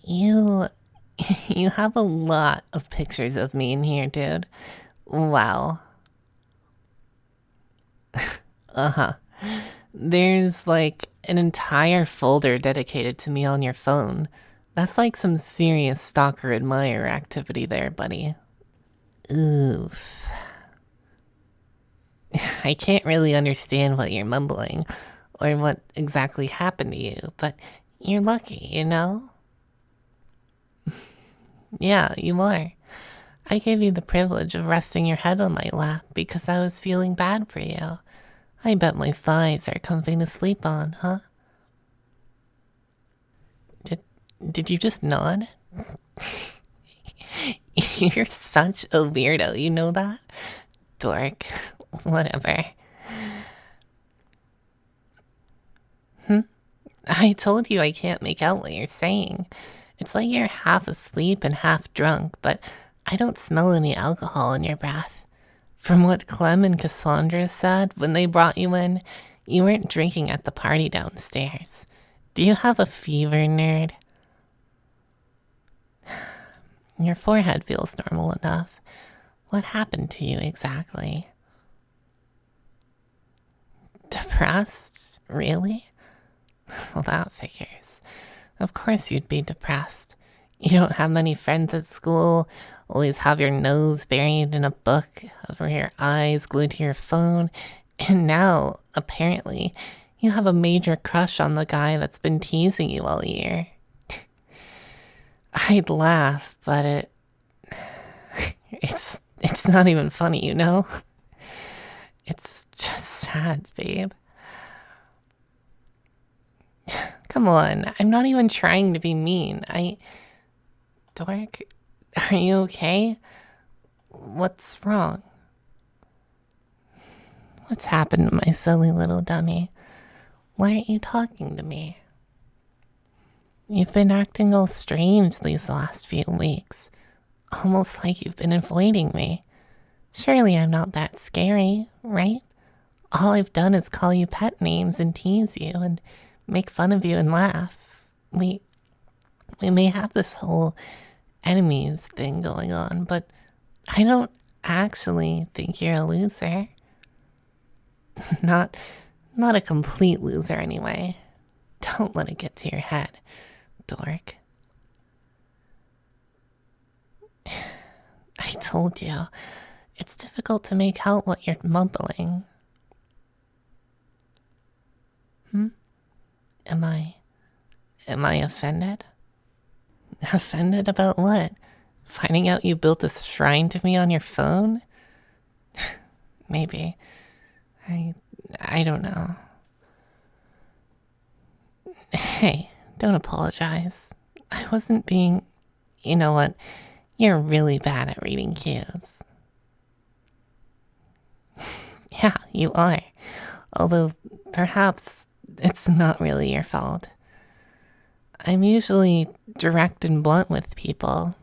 You, you have a lot of pictures of me in here, dude. Wow. Uh-huh. There's like an entire folder dedicated to me on your phone. That's like some serious stalker admirer activity there, buddy. Oof. I can't really understand what you're mumbling or what exactly happened to you, but you're lucky, you know? Yeah, you are. I gave you the privilege of resting your head on my lap because I was feeling bad for you. I bet my thighs are comfy to sleep on, huh? Did you just nod? You're such a weirdo, you know that? Dork. Whatever. I told you I can't make out what you're saying. It's like you're half asleep and half drunk, but I don't smell any alcohol in your breath. From what Clem and Cassandra said when they brought you in, you weren't drinking at the party downstairs. Do you have a fever, nerd? Your forehead feels normal enough. What happened to you exactly? Depressed? Really? Well, that figures. Of course you'd be depressed. You don't have many friends at school, always have your nose buried in a book, over your eyes glued to your phone, and now, apparently, you have a major crush on the guy that's been teasing you all year. I'd laugh, but it's not even funny, you know? It's just sad, babe. Come on, I'm not even trying to be mean. Dork, are you okay? What's wrong? What's happened to my silly little dummy? Why aren't you talking to me? You've been acting all strange these last few weeks. Almost like you've been avoiding me. Surely I'm not that scary, right? All I've done is call you pet names and tease you and make fun of you and laugh. We may have this whole enemies thing going on, but I don't actually think you're a loser. Not a complete loser anyway. Don't let it get to your head, dork. I told you, it's difficult to make out what you're mumbling. Am I offended? Offended about what? Finding out you built a shrine to me on your phone? Maybe. I don't know. Hey, don't apologize. I wasn't being... You know what? You're really bad at reading cues. Yeah, you are. Although, perhaps it's not really your fault. I'm usually direct and blunt with people.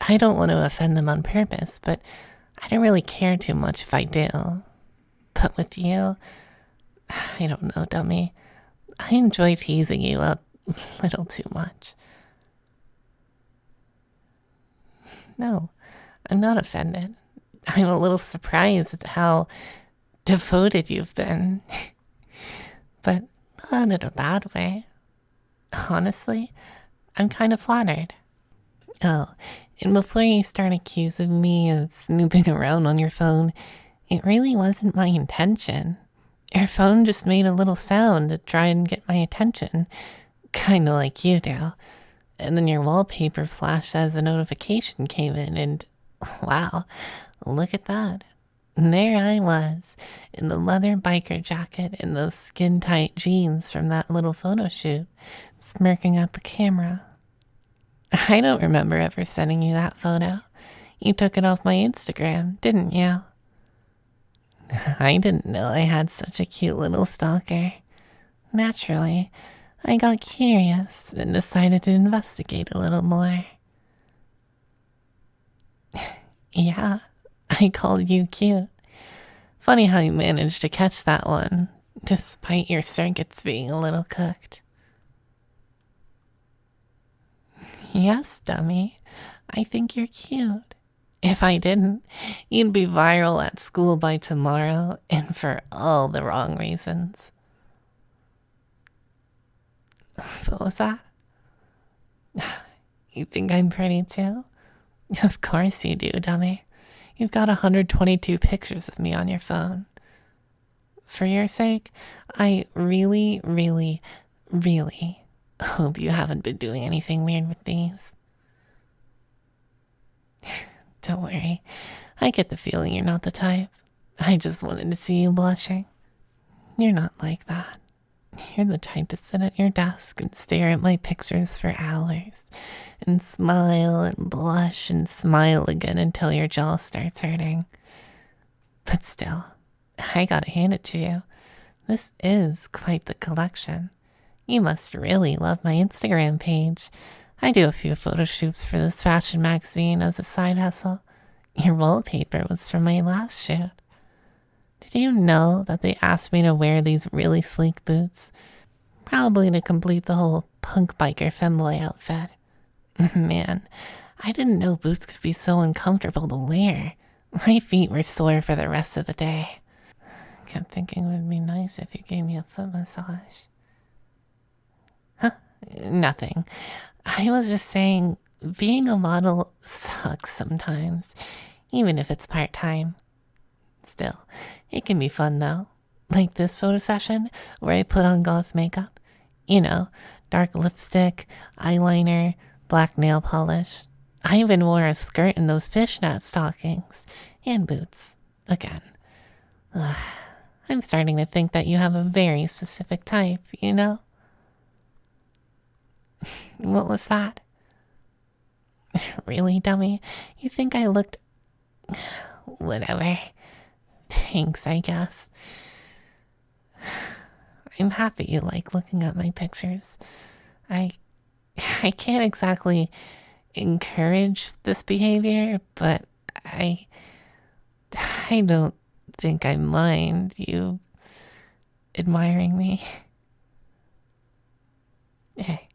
I don't want to offend them on purpose, but I don't really care too much if I do. But with you, I don't know, dummy. I enjoy teasing you a little too much. No, I'm not offended. I'm a little surprised at how devoted you've been. But not in a bad way. Honestly, I'm kind of flattered. Oh, and before you start accusing me of snooping around on your phone, it really wasn't my intention. Your phone just made a little sound to try and get my attention, kinda like you do. And then your wallpaper flashed as a notification came in and, wow, look at that. And there I was, in the leather biker jacket and those skin-tight jeans from that little photo shoot, smirking at the camera. I don't remember ever sending you that photo. You took it off my Instagram, didn't you? I didn't know I had such a cute little stalker. Naturally, I got curious and decided to investigate a little more. Yeah, I called you cute. Funny how you managed to catch that one, despite your circuits being a little cooked. Yes, dummy. I think you're cute. If I didn't, you'd be viral at school by tomorrow, and for all the wrong reasons. What was that? You think I'm pretty too? Of course you do, dummy. You've got 122 pictures of me on your phone. For your sake, I really, really, really hope you haven't been doing anything weird with these. Don't worry. I get the feeling you're not the type. I just wanted to see you blushing. You're not like that. You're the type to sit at your desk and stare at my pictures for hours and smile and blush and smile again until your jaw starts hurting. But still, I gotta hand it to you. This is quite the collection. You must really love my Instagram page. I do a few photo shoots for this fashion magazine as a side hustle. Your wallpaper was from my last shoot. Did you know that they asked me to wear these really sleek boots? Probably to complete the whole punk biker femboy outfit. Man, I didn't know boots could be so uncomfortable to wear. My feet were sore for the rest of the day. Kept thinking it would be nice if you gave me a foot massage. Huh? Nothing. I was just saying, being a model sucks sometimes, even if it's part-time. Still, it can be fun though. Like this photo session where I put on goth makeup. You know, dark lipstick, eyeliner, black nail polish. I even wore a skirt and those fishnet stockings. And boots. Again. Ugh. I'm starting to think that you have a very specific type, you know? What was that? Really, dummy? You think I looked... Whatever. Thanks, I guess. I'm happy you like looking at my pictures. I can't exactly encourage this behavior, but I don't think I mind you admiring me. Hey,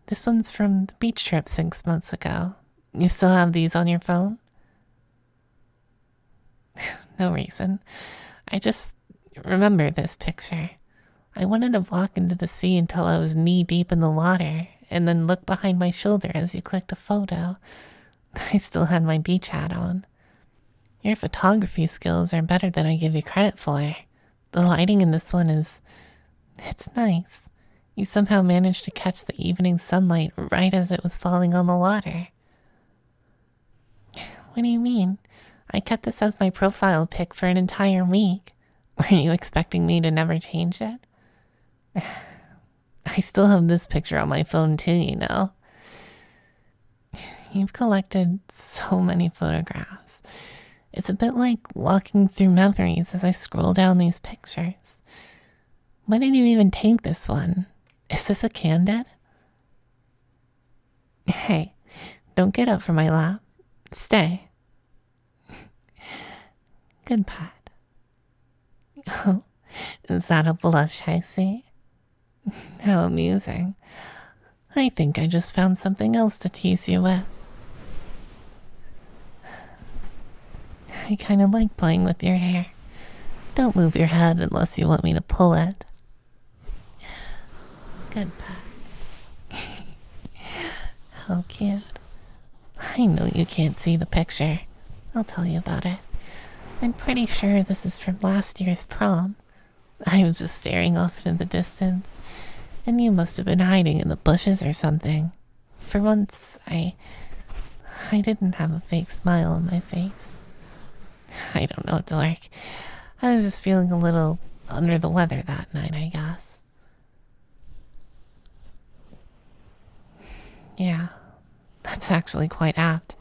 this one's from the beach trip 6 months ago. You still have these on your phone? No reason. I just remember this picture. I wanted to walk into the sea until I was knee deep in the water, and then look behind my shoulder as you clicked a photo. I still had my beach hat on. Your photography skills are better than I give you credit for. The lighting in this one it's nice. You somehow managed to catch the evening sunlight right as it was falling on the water. What do you mean? I kept this as my profile pic for an entire week. Were you expecting me to never change it? I still have this picture on my phone too, you know. You've collected so many photographs. It's a bit like walking through memories as I scroll down these pictures. Why did you even take this one? Is this a candid? Hey, don't get up from my lap. Stay. Good pat. Oh, is that a blush I see? How amusing. I think I just found something else to tease you with. I kind of like playing with your hair. Don't move your head unless you want me to pull it. Good pat. How cute. I know you can't see the picture. I'll tell you about it. I'm pretty sure this is from last year's prom. I was just staring off into the distance, and you must have been hiding in the bushes or something. For once, I didn't have a fake smile on my face. I don't know, dork. I was just feeling a little under the weather that night, I guess. Yeah, that's actually quite apt.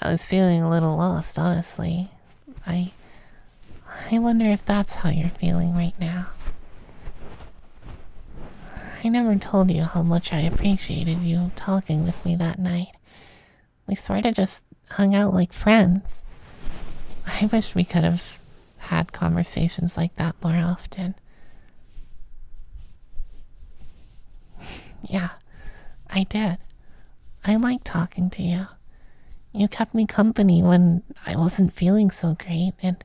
I was feeling a little lost, honestly. I wonder if that's how you're feeling right now. I never told you how much I appreciated you talking with me that night. We sort of just hung out like friends. I wish we could have had conversations like that more often. Yeah, I did. I like talking to you. You kept me company when I wasn't feeling so great, and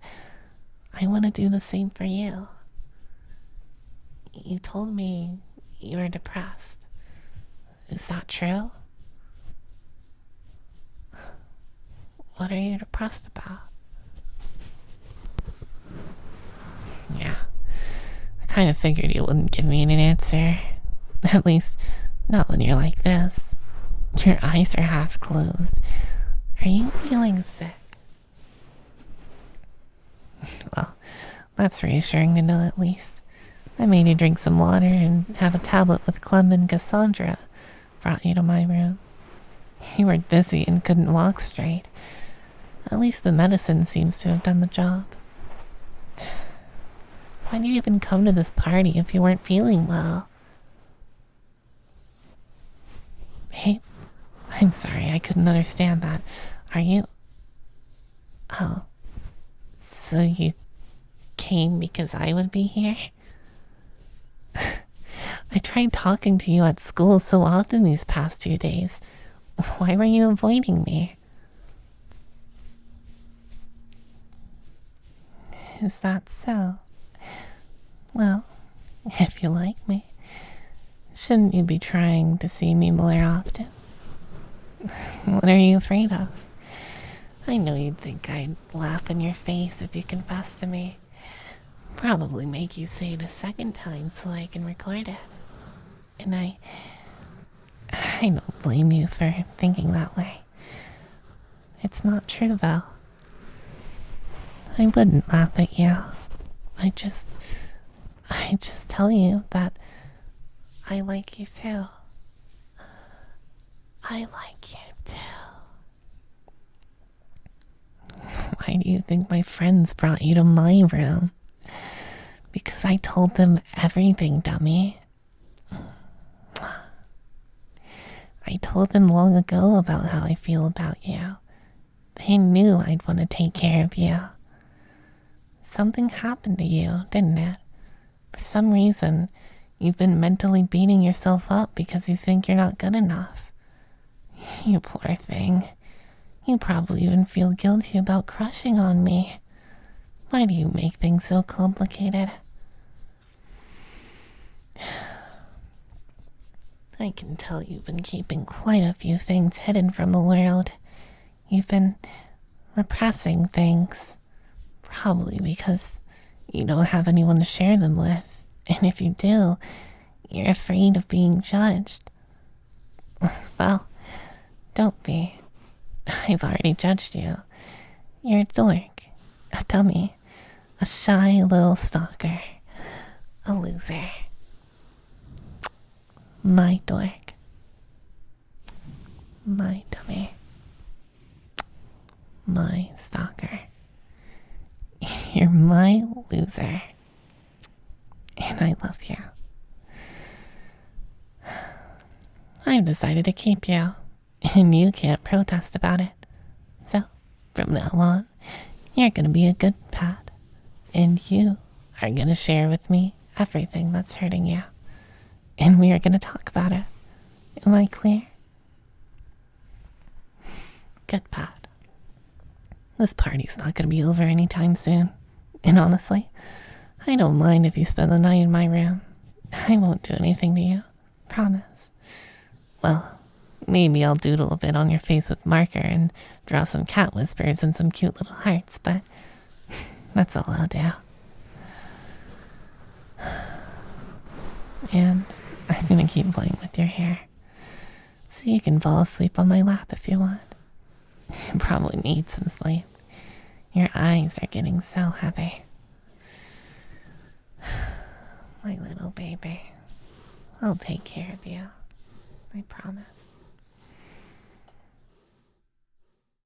I want to do the same for you. You told me you were depressed. Is that true? What are you depressed about? Yeah, I kind of figured you wouldn't give me an answer. At least, not when you're like this. Your eyes are half closed. Are you feeling sick? Well, that's reassuring to know at least. I made you drink some water and have a tablet with Clem and Cassandra brought you to my room. You were dizzy and couldn't walk straight. At least the medicine seems to have done the job. Why'd you even come to this party if you weren't feeling well? Hey, I'm sorry, I couldn't understand that. Are you... Oh, so you came because I would be here? I tried talking to you at school so often these past few days. Why were you avoiding me? Is that so? Well, if you like me, shouldn't you be trying to see me more often? What are you afraid of? I know you'd think I'd laugh in your face if you confessed to me. Probably make you say it a second time so I can record it. And I don't blame you for thinking that way. It's not true, though. I wouldn't laugh at you. I just tell you that I like you too. I like you too. Why do you think my friends brought you to my room? Because I told them everything, dummy. I told them long ago about how I feel about you. They knew I'd want to take care of you. Something happened to you, didn't it? For some reason, you've been mentally beating yourself up because you think you're not good enough. You poor thing. You probably even feel guilty about crushing on me. Why do you make things so complicated? I can tell you've been keeping quite a few things hidden from the world. You've been repressing things. Probably because you don't have anyone to share them with. And if you do, you're afraid of being judged. Well, don't be. I've already judged you. You're a dork, a dummy, a shy little stalker, a loser. My dork. My dummy. My stalker. You're my loser. And I love you. I've decided to keep you, and you can't protest about it. So, from now on, you're gonna be a good pet, and you are gonna share with me everything that's hurting you. And we are gonna talk about it. Am I clear? Good pet. This party's not gonna be over anytime soon. And honestly, I don't mind if you spend the night in my room. I won't do anything to you. Promise. Well, maybe I'll doodle a bit on your face with marker and draw some cat whispers and some cute little hearts, but that's all I'll do. And I'm gonna keep playing with your hair, so you can fall asleep on my lap if you want. You probably need some sleep. Your eyes are getting so heavy. My little baby. I'll take care of you. I promise.